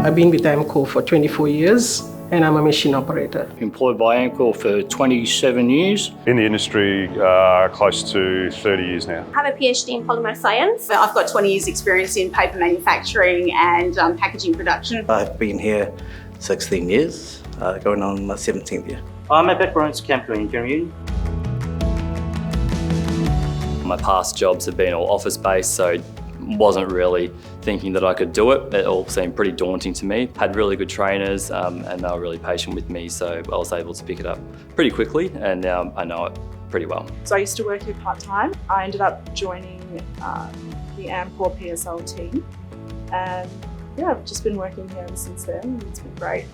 I've been with Amcor for 24 years and I'm a machine operator. Employed by Amcor for 27 years. In the industry, close to 30 years now. I have a PhD in polymer science. I've got 20 years experience in paper manufacturing and packaging production. I've been here 16 years, going on my 17th year. I'm a background chemical engineering. My past jobs have been all office-based, so wasn't really thinking that I could do it. It all seemed pretty daunting to me. Had really good trainers and they were really patient with me, so I was able to pick it up pretty quickly and now I know it pretty well. So I used to work here part-time. I ended up joining the Amcor PSL team and yeah, I've just been working here ever since then. It's been great.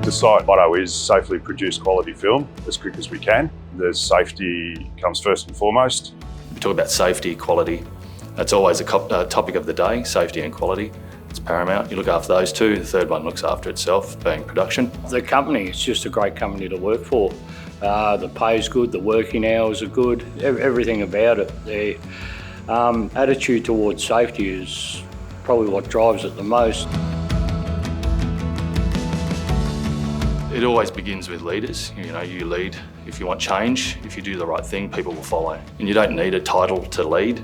The site motto is safely produce quality film as quick as we can. The safety comes first and foremost. We talk about safety, quality. That's always a topic of the day, safety and quality. It's paramount. You look after those two, the third one looks after itself, being production. The company, it's just a great company to work for. The pay's good, the working hours are good, everything about it. Their attitude towards safety is probably what drives it the most. It always begins with leaders. You know, you lead. If you want change, if you do the right thing, people will follow. And you don't need a title to lead.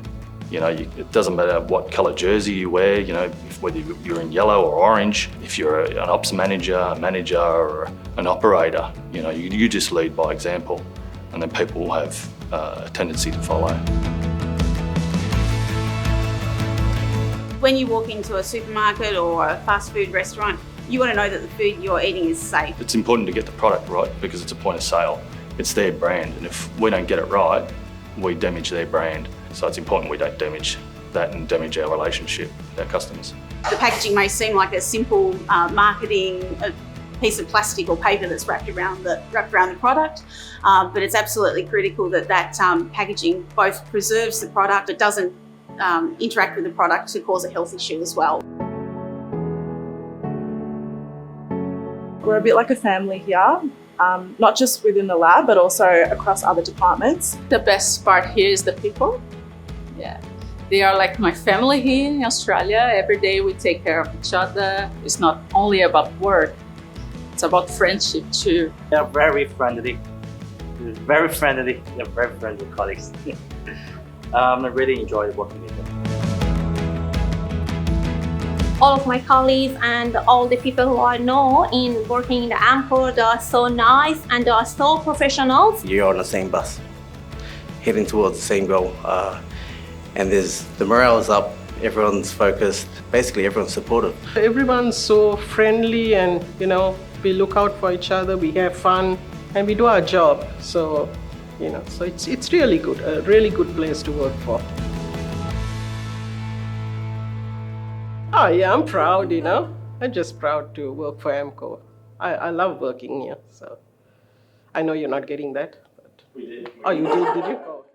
You know, it doesn't matter what colour jersey you wear, you know, whether you're in yellow or orange. If you're an ops manager, a manager or an operator, you know, you just lead by example and then people will have a tendency to follow. When you walk into a supermarket or a fast food restaurant, you want to know that the food you're eating is safe. It's important to get the product right because it's a point of sale. It's their brand, and if we don't get it right, we damage their brand. So it's important we don't damage that and damage our relationship with our customers. The packaging may seem like a simple marketing piece of plastic or paper that's wrapped around the product, but it's absolutely critical that packaging both preserves the product, it doesn't interact with the product to cause a health issue as well. We're a bit like a family here, not just within the lab, but also across other departments. The best part here is the people. Yeah, they are like my family here in Australia. Every day we take care of each other. It's not only about work, it's about friendship too. They're very friendly. They're very friendly colleagues. I really enjoy working with them. All of my colleagues and all the people who I know in working in the Amcor, they are so nice and they are so professional. You're on the same bus, heading towards the same goal. And the morale is up, everyone's focused, basically everyone's supportive. Everyone's so friendly and, you know, we look out for each other, we have fun and we do our job. So, you know, so it's really good, a really good place to work for. Oh yeah, I'm proud, you know. I'm just proud to work for Amcor. I love working here, so. I know you're not getting that. But... We did. Oh, you did you? Oh.